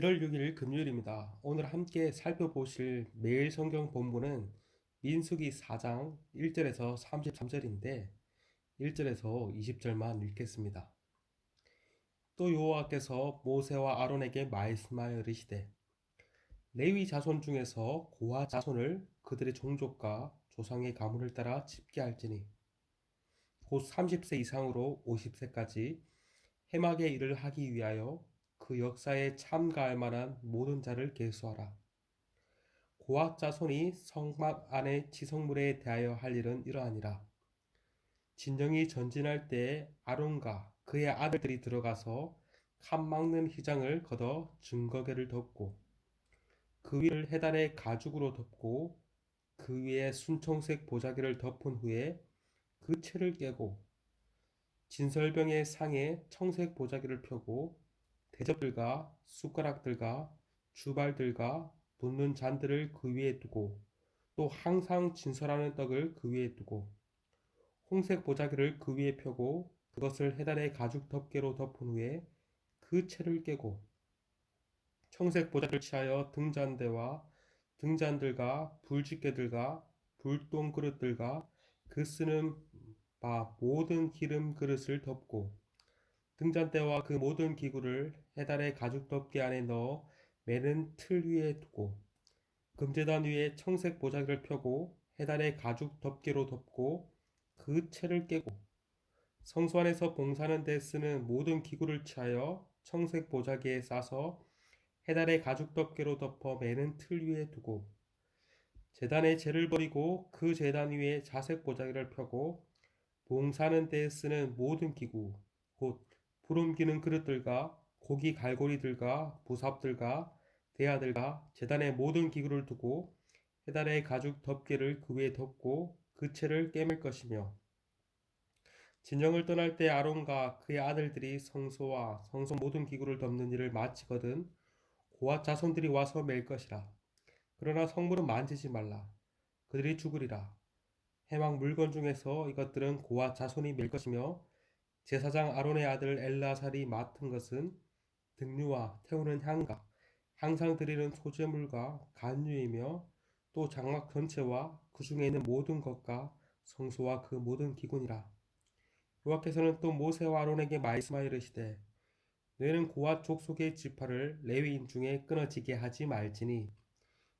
1월 6일 금요일입니다. 오늘 함께 살펴보실 매일 성경 본문은 민수기 4장 1절에서 33절인데 1절에서 20절만 읽겠습니다. 또 여호와께서 모세와 아론에게 말씀하여 이르시되 레위 자손 중에서 고하 자손을 그들의 종족과 조상의 가문을 따라 집계할지니 곧 30세 이상으로 50세까지 해막의 일을 하기 위하여 그 역사에 참가할 만한 모든 자를 계수하라. 고앗 자손이 성막 안의 지성물에 대하여 할 일은 이러하니라. 진정이 전진할 때에 아론과 그의 아들들이 들어가서 칸 막는 휘장을 걷어 증거계를 덮고 그 위를 해달의 가죽으로 덮고 그 위에 순청색 보자기를 덮은 후에 그 채를 깨고 진설병의 상에 청색 보자기를 펴고 대접들과 숟가락들과 주발들과 돋는 잔들을 그 위에 두고 또 항상 진설하는 떡을 그 위에 두고 홍색 보자기를 그 위에 펴고 그것을 해달의 가죽 덮개로 덮은 후에 그 채를 깨고 청색 보자기를 취하여 등잔대와 등잔들과 불집게들과 불똥 그릇들과 그 쓰는 바 모든 기름 그릇을 덮고 등잔대와 그 모든 기구를 해달의 가죽 덮개 안에 넣어 매는 틀 위에 두고 금제단 위에 청색 보자기를 펴고 해달의 가죽 덮개로 덮고 그 채를 깨고 성소 안에서 봉사하는 데 쓰는 모든 기구를 취하여 청색 보자기에 싸서 해달의 가죽 덮개로 덮어 매는 틀 위에 두고 제단에 재를 버리고 그 제단 위에 자색 보자기를 펴고 봉사하는 데 쓰는 모든 기구 곧 부름기는 그릇들과 고기 갈고리들과 부삽들과 대야들과 제단의 모든 기구를 두고 해달의 가죽 덮개를 그 위에 덮고 그 채를 깨물 것이며 진영을 떠날 때 아론과 그의 아들들이 성소와 성소 모든 기구를 덮는 일을 마치거든 고앗 자손들이 와서 맬 것이라. 그러나 성물은 만지지 말라. 그들이 죽으리라. 해막 물건 중에서 이것들은 고앗 자손이 맬 것이며 제사장 아론의 아들 엘라살이 맡은 것은 등류와 태우는 향과 항상 드리는 소제물과 간유이며 또 장막 전체와 그 중에 있는 모든 것과 성소와 그 모든 기구니라. 여호와께서는 또 모세와 아론에게 말씀하여 이르시되 너희는 고앗 족속의 지파를 레위인 중에 끊어지게 하지 말지니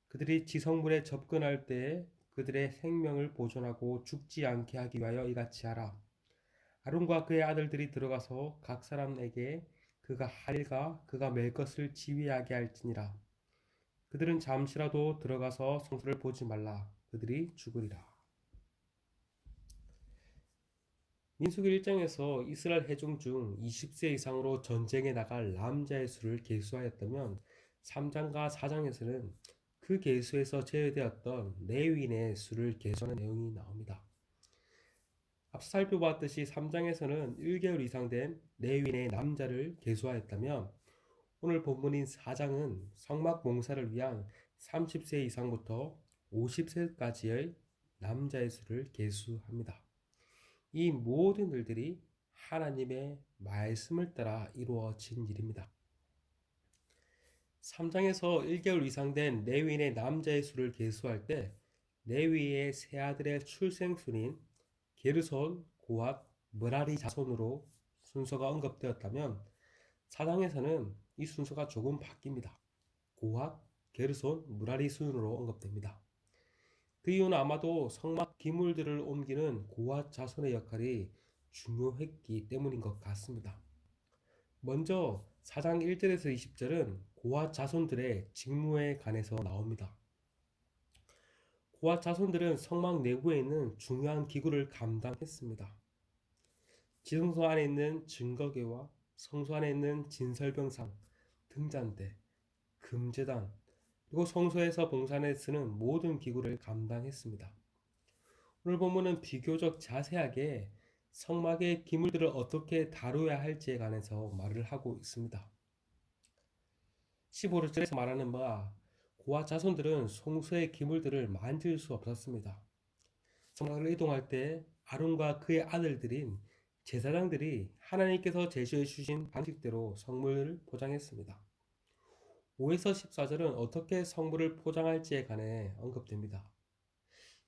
그들이 지성물에 접근할 때에 그들의 생명을 보존하고 죽지 않게 하기 위하여 이같이 하라. 아론과 그의 아들들이 들어가서 각 사람에게 그가 할 일과 그가 맬 것을 지휘하게 할지니라. 그들은 잠시라도 들어가서 성소를 보지 말라. 그들이 죽으리라. 민수기 1장에서 이스라엘 회중 중 20세 이상으로 전쟁에 나갈 남자의 수를 계수하였다면 3장과 4장에서는 그 계수에서 제외되었던 레위인의 수를 계수하는 내용이 나옵니다. 앞서 살펴봤듯이 3장에서는 1개월 이상 된 레위인의 남자를 계수하였다면 오늘 본문인 4장은 성막 봉사를 위한 30세 이상부터 50세까지의 남자의 수를 계수합니다. 이 모든 일들이 하나님의 말씀을 따라 이루어진 일입니다. 3장에서 1개월 이상 된 레위인의 남자의 수를 계수할 때 레위의 세 아들의 출생순인 게르손, 고앗, 므라리 자손으로 순서가 언급되었다면 4장에서는 이 순서가 조금 바뀝니다. 고앗, 게르손, 므라리 순으로 언급됩니다. 그 이유는 아마도 성막 기물들을 옮기는 고앗 자손의 역할이 중요했기 때문인 것 같습니다. 먼저 4장 1절에서 20절은 고앗 자손들의 직무에 관해서 나옵니다. 고앗 자손들은 성막 내부에 있는 중요한 기구를 감당했습니다. 지성소 안에 있는 증거궤와 성소 안에 있는 진설병상, 등잔대, 금제단, 그리고 성소에서 봉사에 쓰는 모든 기구를 감당했습니다. 오늘 본문은 비교적 자세하게 성막의 기물들을 어떻게 다루어야 할지에 관해서 말을 하고 있습니다. 15절에서 말하는 바 고아 자손들은 성소의 기물들을 만질 수 없었습니다. 성막을 이동할 때 아론과 그의 아들들인 제사장들이 하나님께서 제시해 주신 방식대로 성물을 포장했습니다. 5에서 14절은 어떻게 성물을 포장할지에 관해 언급됩니다.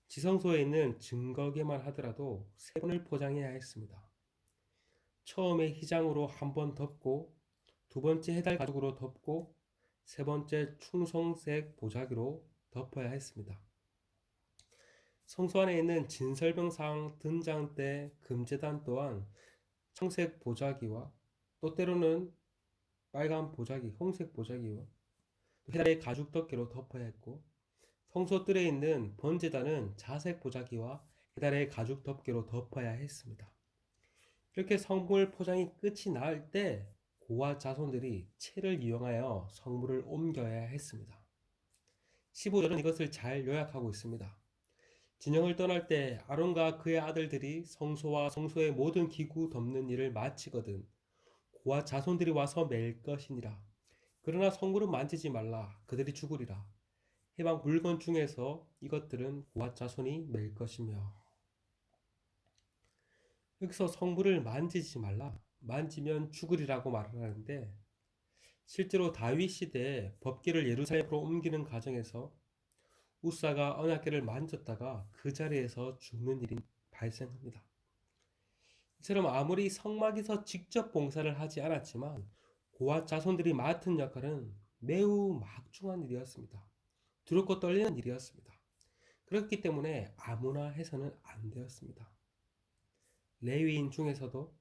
지성소에 있는 증거기만 하더라도 3번을 포장해야 했습니다. 처음에 휘장으로 한 번 덮고, 두 번째 해달 가죽으로 덮고, 세 번째 충성색 보자기로 덮어야 했습니다. 성소 안에 있는 진설병상 등장 때 금제단 또한 청색 보자기와 또 때로는 빨간 보자기, 홍색 보자기와 해달의 가죽 덮개로 덮어야 했고, 성소 뜰에 있는 번제단은 자색 보자기와 해달의 가죽 덮개로 덮어야 했습니다. 이렇게 성물 포장이 끝이 날 때 고아 자손들이 채를 이용하여 성물을 옮겨야 했습니다. 15절은 이것을 잘 요약하고 있습니다. 진영을 떠날 때 아론과 그의 아들들이 성소와 성소의 모든 기구 덮는 일을 마치거든 고아 자손들이 와서 맬 것이니라. 그러나 성물은 만지지 말라. 그들이 죽으리라. 해방 물건 중에서 이것들은 고아 자손이 맬 것이며. 여기서 성물을 만지지 말라. 만지면 죽으리라고 말을 하는데 실제로 다윗 시대에 법궤를 예루살렘으로 옮기는 과정에서 우사가 언약궤를 만졌다가 그 자리에서 죽는 일이 발생합니다. 이처럼 아무리 성막에서 직접 봉사를 하지 않았지만 고아 자손들이 맡은 역할은 매우 막중한 일이었습니다. 두렵고 떨리는 일이었습니다. 그렇기 때문에 아무나 해서는 안 되었습니다. 레위인 중에서도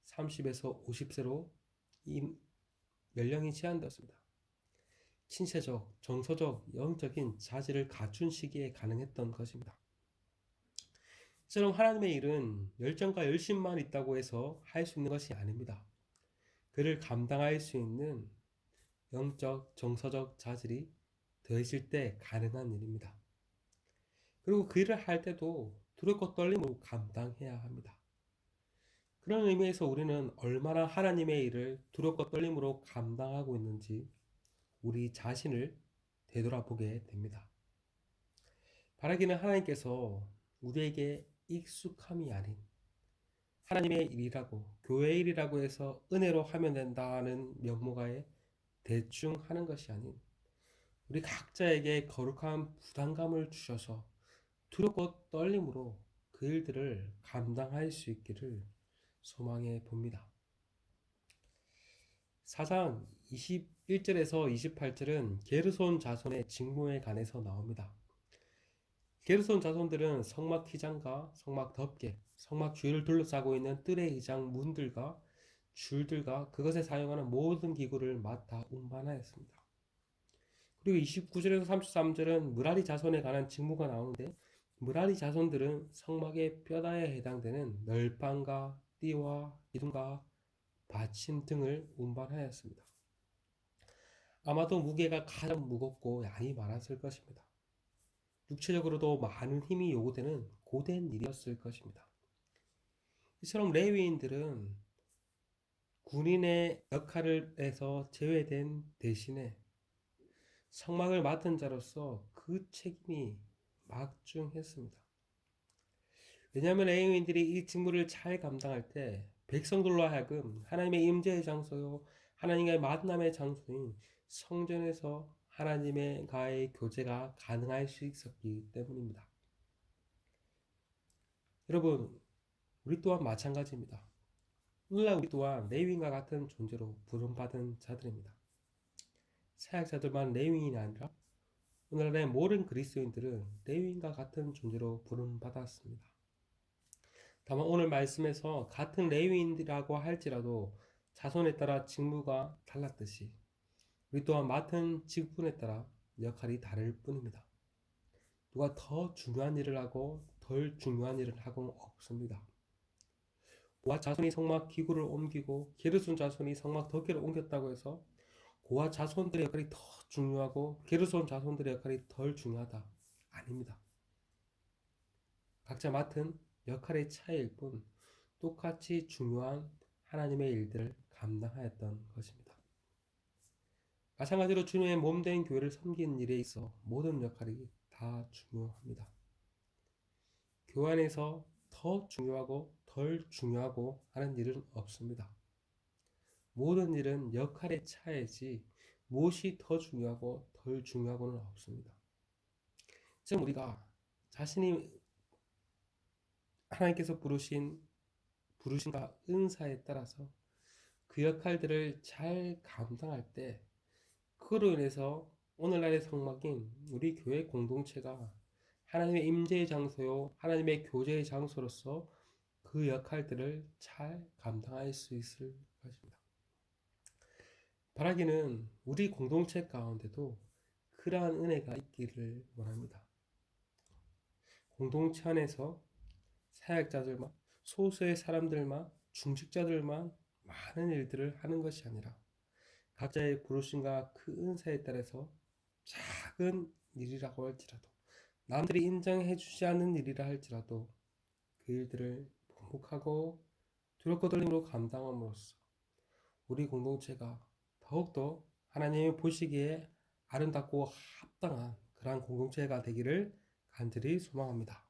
30에서 50세로 이 연령이 제한되었습니다. 신체적, 정서적, 영적인 자질을 갖춘 시기에 가능했던 것입니다. 이처럼 하나님의 일은 열정과 열심만 있다고 해서 할 수 있는 것이 아닙니다. 그를 감당할 수 있는 영적, 정서적 자질이 더해질 때 가능한 일입니다. 그리고 그 일을 할 때도 두렵고 떨림으로 감당해야 합니다. 그런 의미에서 우리는 얼마나 하나님의 일을 두렵고 떨림으로 감당하고 있는지 우리 자신을 되돌아보게 됩니다. 바라기는 하나님께서 우리에게 익숙함이 아닌 하나님의 일이라고 교회의 일이라고 해서 은혜로 하면 된다는 명목하에 대충 하는 것이 아닌 우리 각자에게 거룩한 부담감을 주셔서 두렵고 떨림으로 그 일들을 감당할 수 있기를 소망해 봅니다. 4장 21절에서 28절은 게르손 자손의 직무에 관해서 나옵니다. 게르손 자손들은 성막 휘장과 성막 덮개, 성막 주위를 둘러싸고 있는 뜰의 휘장 문들과 줄들과 그것에 사용하는 모든 기구를 맡아 운반하였습니다. 그리고 29절에서 33절은 므라리 자손에 관한 직무가 나오는데 므라리 자손들은 성막의 뼈다에 해당되는 널판과 띠와 기둥과 받침 등을 운반하였습니다. 아마도 무게가 가장 무겁고 양이 많았을 것입니다. 육체적으로도 많은 힘이 요구되는 고된 일이었을 것입니다. 이처럼 레위인들은 군인의 역할에서 제외된 대신에 성막을 맡은 자로서 그 책임이 막중했습니다. 왜냐하면 레위인들이 이 직무를 잘 감당할 때 백성들로 하여금 하나님의 임재의 장소요 하나님과의 만남의 장소인 성전에서 하나님과의 교제가 가능할 수 있었기 때문입니다. 여러분, 우리 또한 마찬가지입니다. 오늘날 우리 또한 레위인과 같은 존재로 부름받은 자들입니다. 사역자들만 레위인이 아니라 오늘날의 모든 그리스도인들은 레위인과 같은 존재로 부름받았습니다. 다만 오늘 말씀에서 같은 레위인이라고 할지라도 자손에 따라 직무가 달랐듯이 우리 또한 맡은 직분에 따라 역할이 다를 뿐입니다. 누가 더 중요한 일을 하고 덜 중요한 일을 하고 없습니다. 고아 자손이 성막 기구를 옮기고 게르손 자손이 성막 덮개를 옮겼다고 해서 고아 자손들의 역할이 더 중요하고 게르손 자손들의 역할이 덜 중요하다. 아닙니다. 각자 맡은 역할의 차이일 뿐 똑같이 중요한 하나님의 일들을 감당하였던 것입니다. 마찬가지로 주님의 몸된 교회를 섬기는 일에 있어 모든 역할이 다 중요합니다. 교회 안에서 더 중요하고 덜 중요하고 하는 일은 없습니다. 모든 일은 역할의 차이지 무엇이 더 중요하고 덜 중요하고는 없습니다. 지금 우리가 자신이 하나님께서 부르신과 은사에 따라서 그 역할들을 잘 감당할 때 그로 인해서 오늘날의 성막인 우리 교회 공동체가 하나님의 임재의 장소요, 하나님의 교제의 장소로서 그 역할들을 잘 감당할 수 있을 것입니다. 바라기는 우리 공동체 가운데도 그러한 은혜가 있기를 원합니다. 공동체 안에서 사역자들만, 소수의 사람들만, 중직자들만 많은 일들을 하는 것이 아니라 각자의 부르심과 그 은사에 따라서 작은 일이라고 할지라도 남들이 인정해 주지 않는 일이라 할지라도 그 일들을 묵묵하고 두렵고 떨림으로 감당함으로써 우리 공동체가 더욱더 하나님이 보시기에 아름답고 합당한 그러한 공동체가 되기를 간절히 소망합니다.